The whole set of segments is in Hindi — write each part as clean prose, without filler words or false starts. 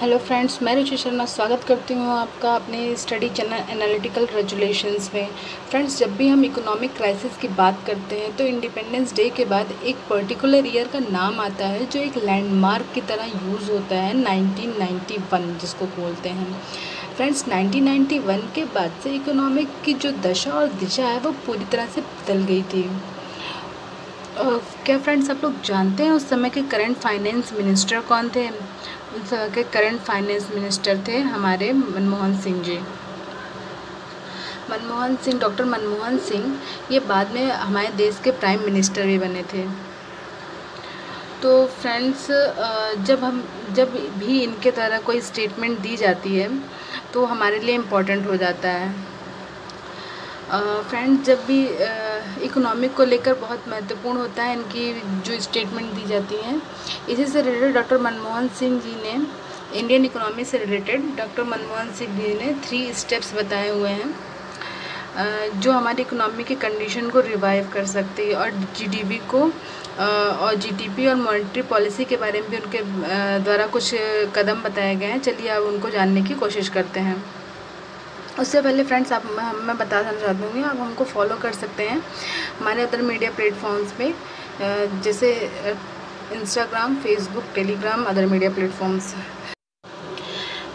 हेलो फ्रेंड्स, मैं रुचि शर्मा स्वागत करती हूँ आपका अपने स्टडी चैनल एनालिटिकल रेजुलेशंस में। फ्रेंड्स, जब भी हम इकोनॉमिक क्राइसिस की बात करते हैं तो इंडिपेंडेंस डे के बाद एक पर्टिकुलर ईयर का नाम आता है जो एक लैंडमार्क की तरह यूज़ होता है, 1991 जिसको बोलते हैं। फ्रेंड्स, 1991 के बाद से इकोनॉमिक की जो दशा और दिशा है वो पूरी तरह से बदल गई थी। क्या फ्रेंड्स, आप लोग जानते हैं उस समय के करंट फाइनेंस मिनिस्टर कौन थे? उस समय के करंट फाइनेंस मिनिस्टर थे हमारे मनमोहन सिंह जी। डॉक्टर मनमोहन सिंह ये बाद में हमारे देश के प्राइम मिनिस्टर भी बने थे। तो फ्रेंड्स, जब भी इनके द्वारा कोई स्टेटमेंट दी जाती है तो हमारे लिए इम्पोर्टेंट हो जाता है। फ्रेंड्स, जब भी इकोनॉमिक को लेकर बहुत महत्वपूर्ण होता है इनकी जो स्टेटमेंट दी जाती हैं। इसी से रिलेटेड डॉक्टर मनमोहन सिंह जी ने इंडियन इकोनॉमी से रिलेटेड डॉक्टर मनमोहन सिंह जी ने 3 स्टेप्स बताए हुए हैं जो हमारी इकोनॉमी की कंडीशन को रिवाइव कर सकती है और जीडीपी को और जीडीपी और मॉनेटरी पॉलिसी के बारे में भी उनके द्वारा कुछ कदम बताए गए हैं। चलिए अब उनको जानने की कोशिश करते हैं। उससे पहले फ्रेंड्स, मैं बताना चाहूँगी आप हमको फॉलो कर सकते हैं हमारे अदर मीडिया प्लेटफॉर्म्स पे, जैसे Instagram, Facebook, Telegram, other media platforms.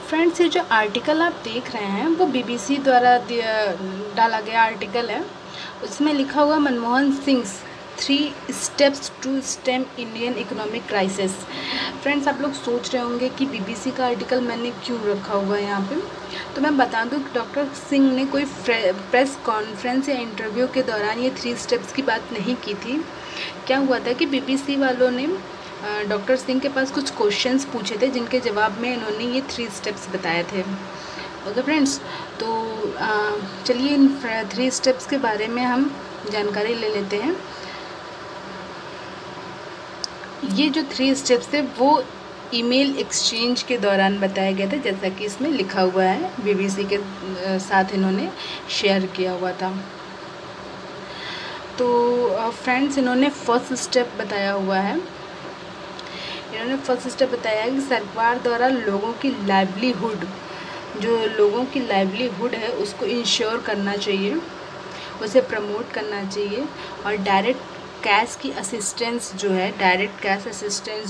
Friends, ये जो आर्टिकल आप देख रहे हैं वो बीबीसी द्वारा डाला गया आर्टिकल है। उसमें लिखा हुआ Manmohan Singh 3 steps to stem Indian economic crisis. Friends, आप लोग सोच रहे होंगे कि बीबीसी का आर्टिकल मैंने क्यों रखा हुआ है यहाँ पे। तो मैं बता दूँ कि डॉक्टर सिंह ने कोई प्रेस कॉन्फ्रेंस या इंटरव्यू के दौरान ये 3 स्टेप्स की बात नहीं की थी। क्या हुआ था कि बीबीसी वालों ने डॉक्टर सिंह के पास कुछ क्वेश्चंस पूछे थे जिनके जवाब में इन्होंने ये 3 स्टेप्स बताए थे। ओके फ्रेंड्स, तो चलिए इन 3 स्टेप्स के बारे में हम जानकारी ले लेते हैं। ये जो 3 स्टेप्स थे वो ईमेल एक्सचेंज के दौरान बताए गए थे, जैसा कि इसमें लिखा हुआ है, बीबीसी के साथ इन्होंने शेयर किया हुआ था। तो फ्रेंड्स, इन्होंने फर्स्ट स्टेप बताया हुआ है। इन्होंने फर्स्ट स्टेप बताया कि सरकार द्वारा लोगों की लाइवलीहुड है उसको इंश्योर करना चाहिए, उसे प्रमोट करना चाहिए और डायरेक्ट कैश असिस्टेंस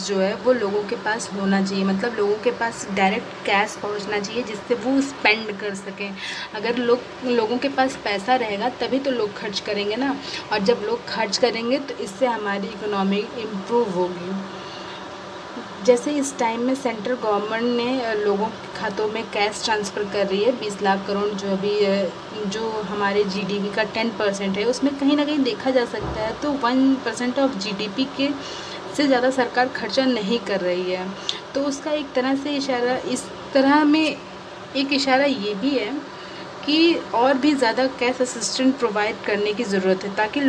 जो है वो लोगों के पास होना चाहिए। मतलब लोगों के पास डायरेक्ट कैश पहुंचना चाहिए जिससे वो स्पेंड कर सकें। अगर लोगों के पास पैसा रहेगा तभी तो लोग खर्च करेंगे ना, और जब लोग खर्च करेंगे तो इससे हमारी इकोनॉमी इम्प्रूव होगी। जैसे इस टाइम में सेंट्रल गवर्नमेंट ने लोगों के खातों में कैश ट्रांसफ़र कर रही है 20 लाख करोड़, जो हमारे जीडीपी का 10% है, उसमें कहीं ना कहीं देखा जा सकता है तो 1% ऑफ जीडीपी के से ज़्यादा सरकार खर्चा नहीं कर रही है। तो उसका एक तरह से इशारा इस तरह में एक इशारा ये भी है कि और भी ज़्यादा कैश असिस्टेंट प्रोवाइड करने की ज़रूरत है ताकि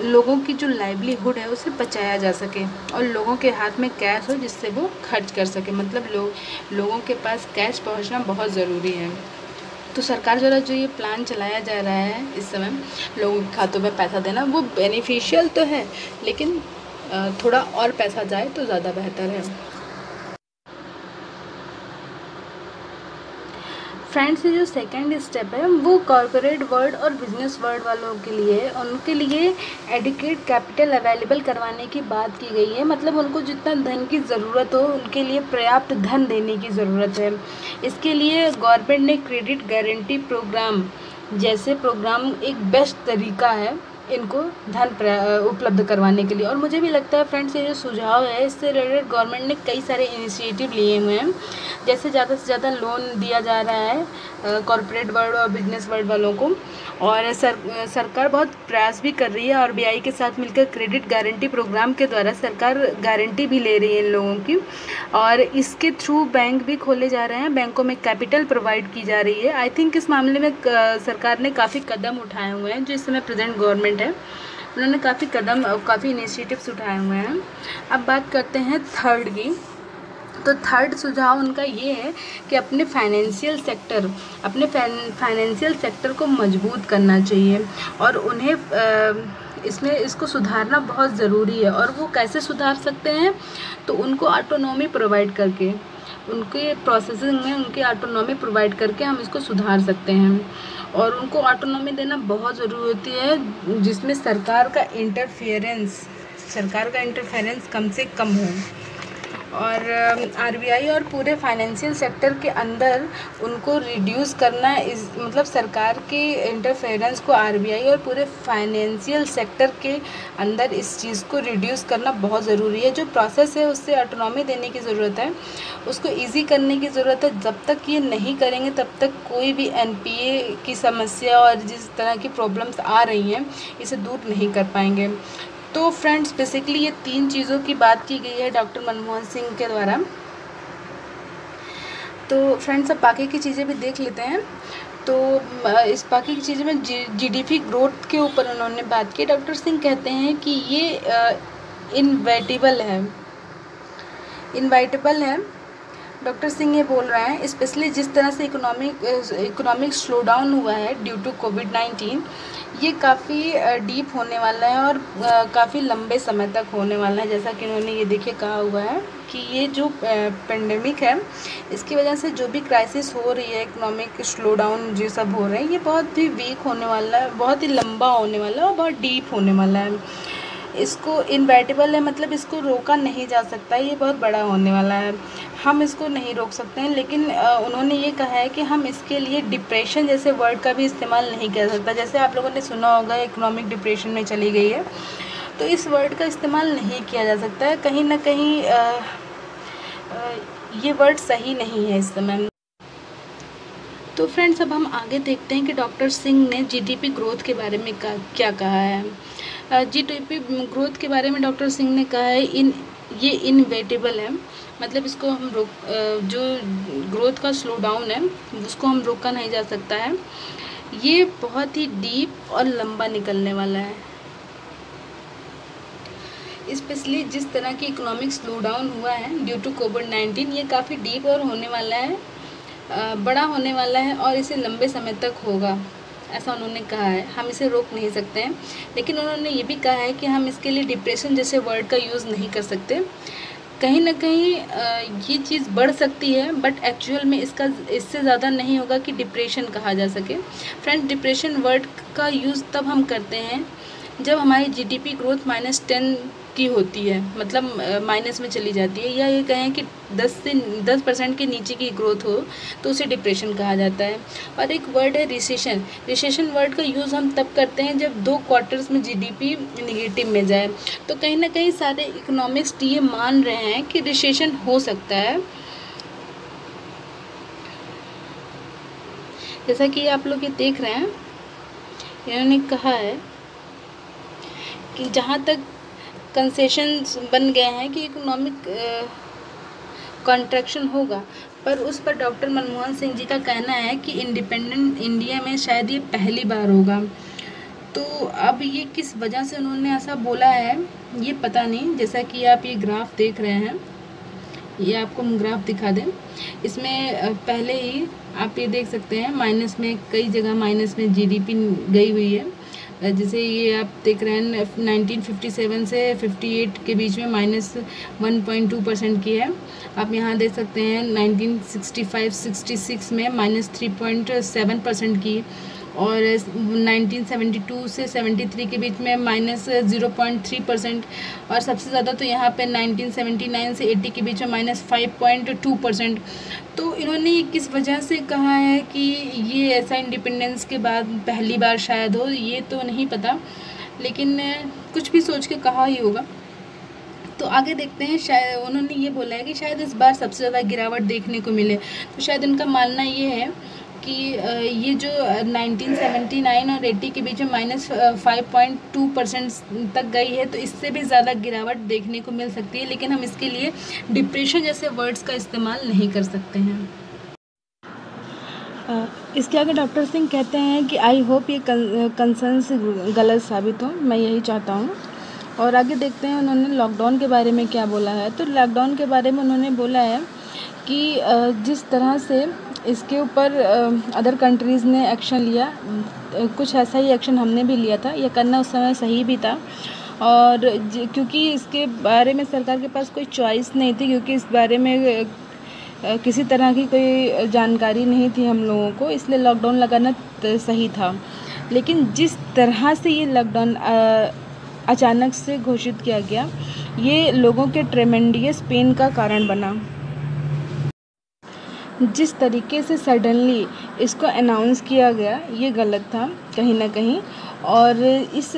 लोगों की जो लाइवलीहुड है उसे बचाया जा सके और लोगों के हाथ में कैश हो जिससे वो खर्च कर सके। मतलब लोगों के पास कैश पहुंचना बहुत ज़रूरी है। तो सरकार द्वारा जो ये प्लान चलाया जा रहा है इस समय लोगों के खातों में पैसा देना, वो बेनिफिशियल तो है, लेकिन थोड़ा और पैसा जाए तो ज़्यादा बेहतर है। फ्रेंड्स, ये जो सेकंड स्टेप है वो कॉर्पोरेट वर्ल्ड और बिजनेस वर्ल्ड वालों के लिए है। उनके लिए एडिक्वेट कैपिटल अवेलेबल करवाने की बात की गई है। मतलब उनको जितना धन की ज़रूरत हो उनके लिए पर्याप्त धन देने की ज़रूरत है। इसके लिए गवर्नमेंट ने क्रेडिट गारंटी प्रोग्राम जैसे प्रोग्राम एक बेस्ट तरीका है इनको धन उपलब्ध करवाने के लिए। और मुझे भी लगता है फ्रेंड्स, ये जो सुझाव है इससे रिलेटेड गवर्नमेंट ने कई सारे इनिशिएटिव लिए हुए हैं। जैसे ज़्यादा से ज़्यादा लोन दिया जा रहा है कॉर्पोरेट वर्ल्ड और बिजनेस वर्ल्ड वालों को, और सरकार बहुत प्रयास भी कर रही है। आरबीआई के साथ मिलकर क्रेडिट गारंटी प्रोग्राम के द्वारा सरकार गारंटी भी ले रही है इन लोगों की, और इसके थ्रू बैंक भी खोले जा रहे हैं, बैंकों में कैपिटल प्रोवाइड की जा रही है। आई थिंक इस मामले में सरकार ने काफ़ी कदम उठाए हुए हैं। जो इस समय प्रेजेंट गवर्नमेंट है उन्होंने काफ़ी इनिशिएटिव्स उठाए हुए हैं। अब बात करते हैं थर्ड की। तो थर्ड सुझाव उनका ये है कि अपने फाइनेंशियल सेक्टर को मजबूत करना चाहिए और उन्हें इसमें इसको सुधारना बहुत ज़रूरी है। और वो कैसे सुधार सकते हैं? तो उनको ऑटोनॉमी प्रोवाइड करके, उनके प्रोसेसिंग में उनकी ऑटोनॉमी प्रोवाइड करके हम इसको सुधार सकते हैं। और उनको ऑटोनॉमी देना बहुत ज़रूरी होती है, जिसमें सरकार का इंटरफेरेंस कम से कम हो। और आरबीआई और पूरे फाइनेंशियल सेक्टर के अंदर उनको रिड्यूस करना मतलब सरकार के इंटरफेरेंस को आरबीआई और पूरे फाइनेंशियल सेक्टर के अंदर इस चीज़ को रिड्यूस करना बहुत ज़रूरी है। जो प्रोसेस है उससे ऑटोनॉमी देने की ज़रूरत है, उसको इजी करने की ज़रूरत है। जब तक ये नहीं करेंगे तब तक कोई भी एनपीए की समस्या और जिस तरह की प्रॉब्लम्स आ रही हैं इसे दूर नहीं कर पाएंगे। तो फ्रेंड्स, बेसिकली ये 3 चीज़ों की बात की गई है डॉक्टर मनमोहन सिंह के द्वारा। तो फ्रेंड्स, अब बाकी की चीज़ें भी देख लेते हैं। तो इस बाकी की चीज़ें में जीडीपी ग्रोथ के ऊपर उन्होंने बात की। डॉक्टर सिंह कहते हैं कि ये इनवाइटेबल है। डॉक्टर सिंह ये बोल रहे हैं, स्पेशली जिस तरह से इकोनॉमिक स्लो डाउन हुआ है ड्यू टू कोविड-19, ये काफ़ी डीप होने वाला है और काफ़ी लंबे समय तक होने वाला है। जैसा कि उन्होंने ये देखिए कहा हुआ है कि ये जो पेंडेमिक है, इसकी वजह से जो भी क्राइसिस हो रही है, इकोनॉमिक स्लो डाउन जो सब हो रहे हैं, ये बहुत ही वीक होने वाला है, बहुत ही लंबा होने वाला है और बहुत डीप होने वाला है। इसको इनवाइटेबल है, मतलब इसको रोका नहीं जा सकता, ये बहुत बड़ा होने वाला है, हम इसको नहीं रोक सकते हैं। लेकिन उन्होंने ये कहा है कि हम इसके लिए डिप्रेशन जैसे वर्ड का भी इस्तेमाल नहीं कर सकता। जैसे आप लोगों ने सुना होगा इकोनॉमिक डिप्रेशन में चली गई है, तो इस वर्ड का इस्तेमाल नहीं किया जा सकता है। कहीं ना कहीं ये वर्ड सही नहीं है इस समय। तो फ्रेंड्स, अब हम आगे देखते हैं कि डॉक्टर सिंह ने जीडीपी ग्रोथ के बारे में क्या कहा है। जीडीपी ग्रोथ के बारे में डॉक्टर सिंह ने कहा है ये इनवेटेबल है, मतलब इसको हम जो ग्रोथ का स्लो डाउन है उसको हम रोका नहीं जा सकता है। ये बहुत ही डीप और लंबा निकलने वाला है। स्पेशली जिस तरह की इकोनॉमिक स्लो डाउन हुआ है ड्यू टू कोविड-19, ये काफ़ी डीप और होने वाला है, बड़ा होने वाला है और इसे लंबे समय तक होगा, ऐसा उन्होंने कहा है। हम इसे रोक नहीं सकते हैं, लेकिन उन्होंने ये भी कहा है कि हम इसके लिए डिप्रेशन जैसे वर्ड का यूज़ नहीं कर सकते। कहीं ना कहीं ये चीज़ बढ़ सकती है, बट एक्चुअल में इससे ज़्यादा नहीं होगा कि डिप्रेशन कहा जा सके। फ्रेंड्स, डिप्रेशन वर्ड का यूज़ तब हम करते हैं जब हमारी जीडीपी ग्रोथ -10 की होती है, मतलब माइनस में चली जाती है, या ये कहें कि 10% के नीचे की ग्रोथ हो तो उसे डिप्रेशन कहा जाता है। और एक वर्ड है रिसेशन वर्ड का यूज़ हम तब करते हैं जब 2 क्वार्टर्स में जीडीपी नेगेटिव में जाए। तो कहीं ना कहीं सारे इकोनॉमिक्स ये मान रहे हैं कि रिसेशन हो सकता है। जैसा कि आप लोग ये देख रहे हैं, इन्होंने कहा है कि जहाँ तक कंसेशंस बन गए हैं कि इकोनॉमिक कॉन्ट्रैक्शन होगा, पर उस पर डॉक्टर मनमोहन सिंह जी का कहना है कि इंडिपेंडेंट इंडिया में शायद ये पहली बार होगा। तो अब ये किस वजह से उन्होंने ऐसा बोला है ये पता नहीं। जैसा कि आप ये ग्राफ देख रहे हैं, ये आपको हम ग्राफ दिखा दें, इसमें पहले ही आप ये देख सकते हैं माइनस में, कई जगह माइनस में जीडीपी गई हुई है। जैसे ये आप देख रहे हैं 1957 से 58 के बीच में -1.2% की है। आप यहाँ देख सकते हैं 1965-66 में -3.7% की, और 1972 से 73 के बीच में -0.3%, और सबसे ज़्यादा तो यहाँ पे 1979 से 80 के बीच में -5.2%। तो इन्होंने किस वजह से कहा है कि ये ऐसा इंडिपेंडेंस के बाद पहली बार शायद हो, ये तो नहीं पता, लेकिन कुछ भी सोच के कहा ही होगा। तो आगे देखते हैं, शायद उन्होंने ये बोला है कि शायद इस बार सबसे ज़्यादा गिरावट देखने को मिले। तो शायद उनका मानना ये है कि ये जो 1979 और 80 के बीच में -5.2% तक गई है, तो इससे भी ज़्यादा गिरावट देखने को मिल सकती है। लेकिन हम इसके लिए डिप्रेशन जैसे वर्ड्स का इस्तेमाल नहीं कर सकते हैं। इसके आगे डॉक्टर सिंह कहते हैं कि आई होप ये कंसर्न से गलत साबित हो, मैं यही चाहता हूँ। और आगे देखते हैं उन्होंने लॉकडाउन के बारे में क्या बोला है। तो लॉकडाउन के बारे में उन्होंने बोला है कि जिस तरह से इसके ऊपर अदर कंट्रीज़ ने एक्शन लिया। कुछ ऐसा ही एक्शन हमने भी लिया था। यह करना उस समय सही भी था। और क्योंकि इसके बारे में सरकार के पास कोई चॉइस नहीं थी, क्योंकि इस बारे में किसी तरह की कोई जानकारी नहीं थी हम लोगों को, इसलिए लॉकडाउन लगाना सही था। लेकिन जिस तरह से ये लॉकडाउन अचानक से घोषित किया गया, ये लोगों के ट्रेमेंडियस पेन का कारण बना। जिस तरीके से सडनली इसको अनाउंस किया गया, ये गलत था कहीं ना कहीं। और इस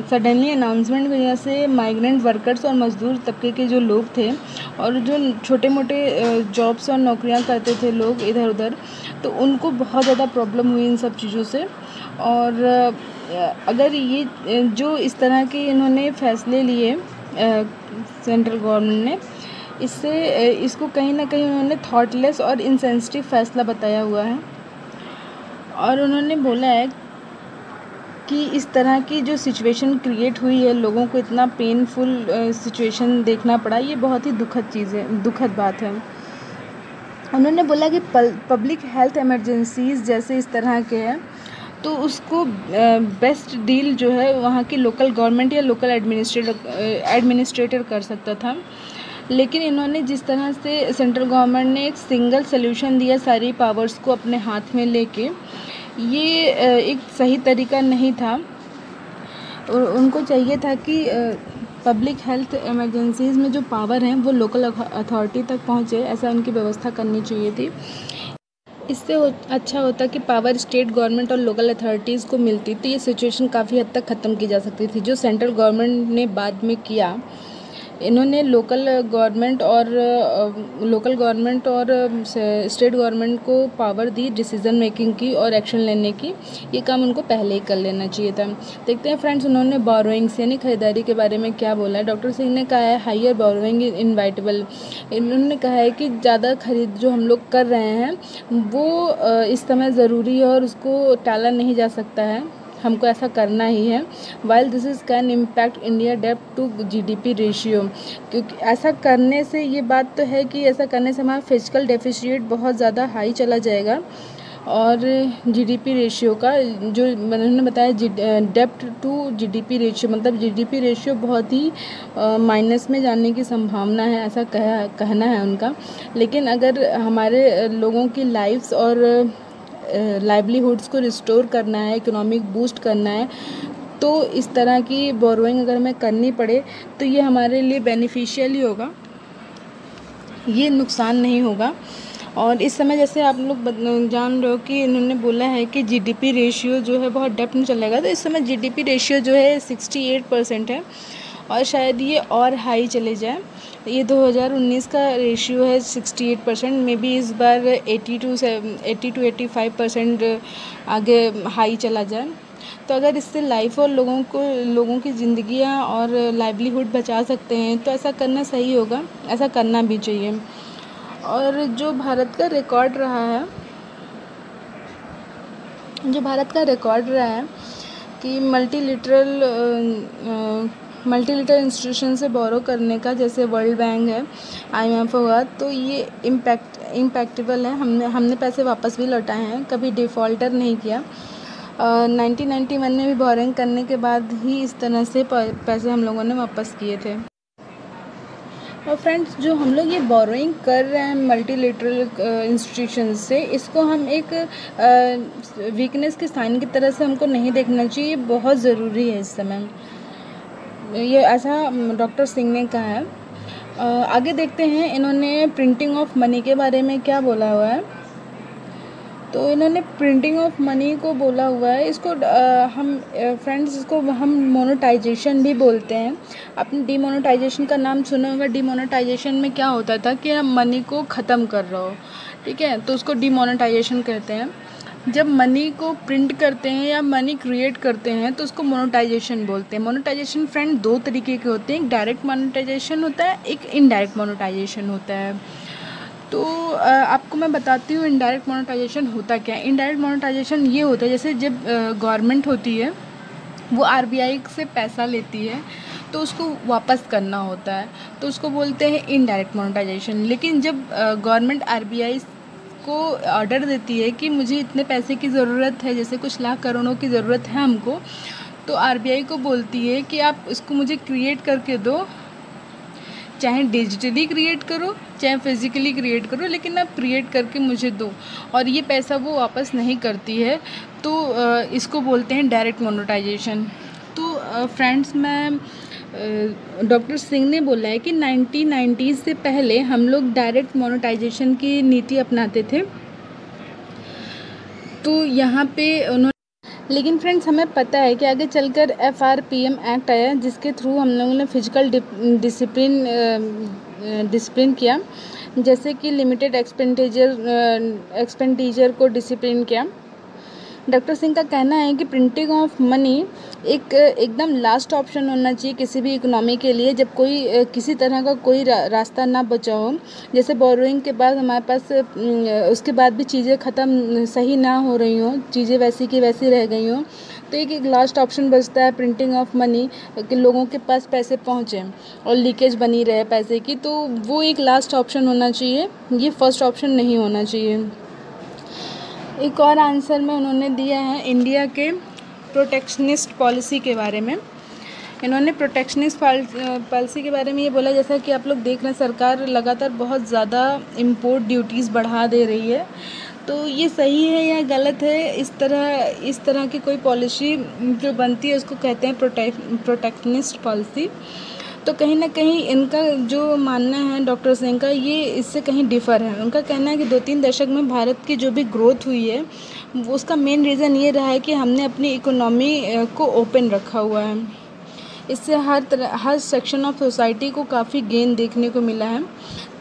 सडनली अनाउंसमेंट की वजह से माइग्रेंट वर्कर्स और मज़दूर तबके के जो लोग थे और जो छोटे मोटे जॉब्स और नौकरियां करते थे लोग इधर उधर, तो उनको बहुत ज़्यादा प्रॉब्लम हुई इन सब चीज़ों से। और अगर ये जो इस तरह के इन्होंने फैसले लिए सेंट्रल गवर्नमेंट ने, इससे इसको कहीं ना कहीं उन्होंने थॉटलेस और इनसेंसिटिव फैसला बताया हुआ है। और उन्होंने बोला है कि इस तरह की जो सिचुएशन क्रिएट हुई है, लोगों को इतना पेनफुल सिचुएशन देखना पड़ा, ये बहुत ही दुखद चीज़ है, दुखद बात है। उन्होंने बोला कि पब्लिक हेल्थ इमरजेंसीज़ जैसे इस तरह के हैं, तो उसको बेस्ट डील जो है वहाँ की लोकल गवर्नमेंट या लोकल एडमिनिस्ट्रेटर कर सकता था। लेकिन इन्होंने जिस तरह से सेंट्रल गवर्नमेंट ने एक सिंगल सल्यूशन दिया सारी पावर्स को अपने हाथ में लेके, ये एक सही तरीका नहीं था। उनको चाहिए था कि पब्लिक हेल्थ इमरजेंसीज़ में जो पावर हैं वो लोकल अथॉरिटी तक पहुँचे, ऐसा उनकी व्यवस्था करनी चाहिए थी। इससे अच्छा होता कि पावर स्टेट गवर्नमेंट और लोकल अथॉरिटीज़ को मिलती, तो ये सिचुएशन काफ़ी हद तक ख़त्म की जा सकती थी। जो सेंट्रल गवर्नमेंट ने बाद में किया, इन्होंने लोकल गवर्नमेंट और स्टेट गवर्नमेंट को पावर दी डिसीज़न मेकिंग की और एक्शन लेने की। ये काम उनको पहले ही कर लेना चाहिए था। देखते हैं फ्रेंड्स, उन्होंने बोरोइंग्स यानी खरीदारी के बारे में क्या बोला है। डॉक्टर सिंह ने कहा है हायर बोरोइंग इज इनवाइटेबल। इन्होंने कहा है कि ज़्यादा खरीद जो हम लोग कर रहे हैं वो इस समय ज़रूरी है और उसको टाला नहीं जा सकता है, हमको ऐसा करना ही है। While this is can impact India डेब्ट टू जीडीपी रेशियो, क्योंकि ऐसा करने से ये बात तो है कि ऐसा करने से हमारा फिजिकल डेफिसिट बहुत ज़्यादा हाई चला जाएगा। और जीडीपी रेशियो का जो उन्होंने बताया, डेब्ट टू जीडीपी रेशियो मतलब जीडीपी रेशियो बहुत ही माइनस में जाने की संभावना है, ऐसा कहना है उनका। लेकिन अगर हमारे लोगों की लाइफ्स और लाइवलीहुड्स को रिस्टोर करना है, इकोनॉमिक बूस्ट करना है, तो इस तरह की बोरोइंग अगर हमें करनी पड़े तो ये हमारे लिए बेनिफिशियल ही होगा, ये नुकसान नहीं होगा। और इस समय जैसे आप लोग जान रहे हो कि इन्होंने बोला है कि जीडीपी रेशियो जो है बहुत डेप्थ में चलेगा, तो इस समय जीडीपी रेशियो जो है 68% है और शायद ये और हाई चले जाए। ये 2019 का रेशियो है 68%, मे बी इस बार 80 to 85% आगे हाई चला जाए। तो अगर इससे लाइफ और लोगों की ज़िंदगियां और लाइवलीहुड बचा सकते हैं तो ऐसा करना सही होगा, ऐसा करना भी चाहिए। और जो भारत का रिकॉर्ड रहा है कि मल्टीलिटरल इंस्टीट्यूशन से बोरो करने का, जैसे वर्ल्ड बैंक है, IMF होगा, तो ये इम्पैक्टेबल है। हमने पैसे वापस भी लौटाए हैं, कभी डिफ़ॉल्टर नहीं किया। 1991 में भी बोरिंग करने के बाद ही इस तरह से पैसे हम लोगों ने वापस किए थे। और फ्रेंड्स, जो हम लोग ये बोरोइंग कर रहे हैं मल्टीलेटरल इंस्टीट्यूशन से, इसको हम एक वीकनेस के साइन की तरह से हमको नहीं देखना चाहिए, ये बहुत ज़रूरी है इस समय। ये ऐसा डॉक्टर सिंह ने कहा है। आगे देखते हैं इन्होंने प्रिंटिंग ऑफ मनी के बारे में क्या बोला हुआ है। तो इन्होंने प्रिंटिंग ऑफ मनी को बोला हुआ है, इसको इसको हम मोनेटाइजेशन भी बोलते हैं। आपने डीमोनेटाइजेशन का नाम सुना होगा। डीमोनेटाइजेशन में क्या होता था कि आप मनी को ख़त्म कर रहे हो, ठीक है, तो उसको डीमोनेटाइजेशन कहते हैं। जब मनी को प्रिंट करते हैं या मनी क्रिएट करते हैं तो उसको मोनेटाइजेशन बोलते हैं। मोनेटाइजेशन फ्रेंड दो तरीके के होते हैं, एक डायरेक्ट मोनेटाइजेशन होता है, एक इनडायरेक्ट मोनेटाइजेशन होता है। तो आपको मैं बताती हूँ इनडायरेक्ट मोनेटाइजेशन होता क्या है। इनडायरेक्ट मोनेटाइजेशन ये होता है, जैसे जब गवर्नमेंट होती है वो RBI से पैसा लेती है तो उसको वापस करना होता है, तो उसको बोलते हैं इनडायरेक्ट मोनेटाइजेशन। लेकिन जब गवर्नमेंट RBI आपको ऑर्डर देती है कि मुझे इतने पैसे की ज़रूरत है, जैसे कुछ लाख करोड़ों की ज़रूरत है हमको, तो आरबीआई को बोलती है कि आप इसको मुझे क्रिएट करके दो, चाहे डिजिटली क्रिएट करो चाहे फिज़िकली क्रिएट करो, लेकिन आप क्रिएट करके मुझे दो। और ये पैसा वो वापस नहीं करती है, तो इसको बोलते हैं डायरेक्ट मोनेटाइजेशन। तो फ्रेंड्स, मैं डॉक्टर सिंह ने बोला है कि 1990s से पहले हम लोग डायरेक्ट मोनेटाइजेशन की नीति अपनाते थे। तो यहाँ पे उन्होंने, लेकिन फ्रेंड्स हमें पता है कि आगे चलकर FRPM एक्ट आया, जिसके थ्रू हम लोगों ने फिजिकल डिसिप्लिन किया, जैसे कि लिमिटेड एक्सपेंडिचर को डिसिप्लिन किया। डॉक्टर सिंह का कहना है कि प्रिंटिंग ऑफ मनी एकदम लास्ट ऑप्शन होना चाहिए किसी भी इकोनॉमी के लिए, जब कोई किसी तरह का कोई रास्ता ना बचा हो। जैसे बोरोइंग के बाद हमारे पास उसके बाद भी चीज़ें ख़त्म सही ना हो रही हों, चीज़ें वैसी की वैसी रह गई हों, तो एक लास्ट ऑप्शन बचता है प्रिंटिंग ऑफ मनी, कि लोगों के पास पैसे पहुँचे और लीकेज बनी रहे पैसे की, तो वो एक लास्ट ऑप्शन होना चाहिए, ये फर्स्ट ऑप्शन नहीं होना चाहिए। एक और आंसर में उन्होंने दिया है इंडिया के प्रोटेक्शनिस्ट पॉलिसी के बारे में। इन्होंने प्रोटेक्शनिस्ट पॉलिसी के बारे में ये बोला, जैसा कि आप लोग देख रहे हैं सरकार लगातार बहुत ज़्यादा इम्पोर्ट ड्यूटीज़ बढ़ा दे रही है, तो ये सही है या गलत है? इस तरह की कोई पॉलिसी जो बनती है उसको कहते हैं प्रोटेक्शनिस्ट पॉलिसी। तो कहीं ना कहीं इनका जो मानना है डॉक्टर सिंह का, ये इससे कहीं डिफ़र है। उनका कहना है कि 2-3 दशक में भारत की जो भी ग्रोथ हुई है उसका मेन रीज़न ये रहा है कि हमने अपनी इकोनॉमी को ओपन रखा हुआ है। इससे हर सेक्शन ऑफ सोसाइटी को काफ़ी गेन देखने को मिला है।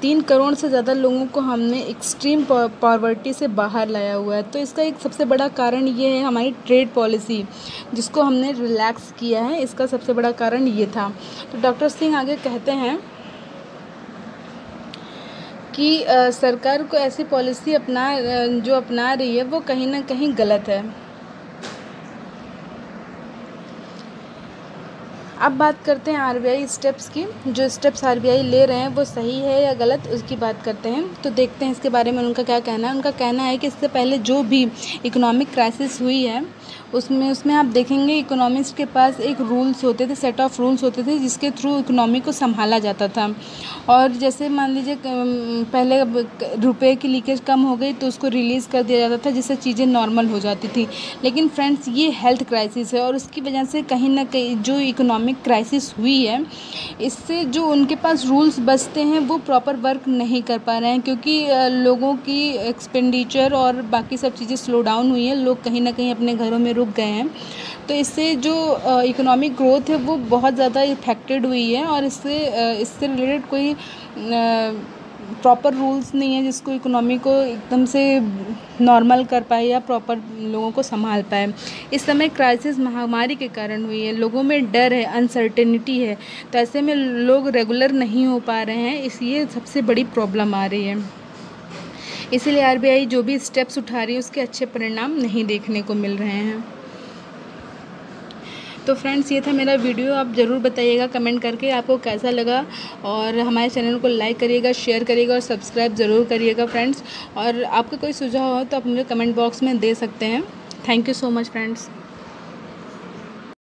3 करोड़ से ज़्यादा लोगों को हमने एक्सट्रीम पॉवर्टी से बाहर लाया हुआ है। तो इसका एक सबसे बड़ा कारण ये है हमारी ट्रेड पॉलिसी, जिसको हमने रिलैक्स किया है, इसका सबसे बड़ा कारण ये था। तो डॉक्टर सिंह आगे कहते हैं कि सरकार को ऐसी पॉलिसी जो अपना रही है वो कहीं ना कहीं गलत है। अब बात करते हैं आरबीआई स्टेप्स की। जो स्टेप्स आरबीआई ले रहे हैं वो सही है या गलत, उसकी बात करते हैं। तो देखते हैं इसके बारे में उनका क्या कहना है। उनका कहना है कि इससे पहले जो भी इकोनॉमिक क्राइसिस हुई है उसमें आप देखेंगे इकोनॉमिस्ट के पास एक रूल्स होते थे, सेट ऑफ रूल्स होते थे, जिसके थ्रू इकोनॉमी को संभाला जाता था। और जैसे मान लीजिए पहले रुपए की लीकेज कम हो गई तो उसको रिलीज़ कर दिया जाता था, जिससे चीज़ें नॉर्मल हो जाती थी। लेकिन फ्रेंड्स, ये हेल्थ क्राइसिस है और उसकी वजह से कहीं ना कहीं जो इकोनॉमिक क्राइसिस हुई है, इससे जो उनके पास रूल्स बचते हैं वो प्रॉपर वर्क नहीं कर पा रहे हैं, क्योंकि लोगों की एक्सपेंडिचर और बाकी सब चीज़ें स्लो डाउन हुई हैं, लोग कहीं ना कहीं अपने घरों में रुक गए हैं। तो इससे जो इकोनॉमिक ग्रोथ है वो बहुत ज़्यादा इफेक्टेड हुई है, और इससे रिलेटेड कोई प्रॉपर रूल्स नहीं है जिसको इकोनॉमी को एकदम से नॉर्मल कर पाए या प्रॉपर लोगों को संभाल पाए। इस समय क्राइसिस महामारी के कारण हुई है, लोगों में डर है, अनसर्टेनिटी है, तो ऐसे में लोग रेगुलर नहीं हो पा रहे हैं, इसलिए सबसे बड़ी प्रॉब्लम आ रही है। इसीलिए आरबीआई जो भी स्टेप्स उठा रही है उसके अच्छे परिणाम नहीं देखने को मिल रहे हैं। तो फ्रेंड्स, ये था मेरा वीडियो। आप ज़रूर बताइएगा कमेंट करके आपको कैसा लगा, और हमारे चैनल को लाइक करिएगा, शेयर करिएगा और सब्सक्राइब ज़रूर करिएगा फ्रेंड्स। और आपका कोई सुझाव हो तो आप मुझे कमेंट बॉक्स में दे सकते हैं। Thank you so much friends.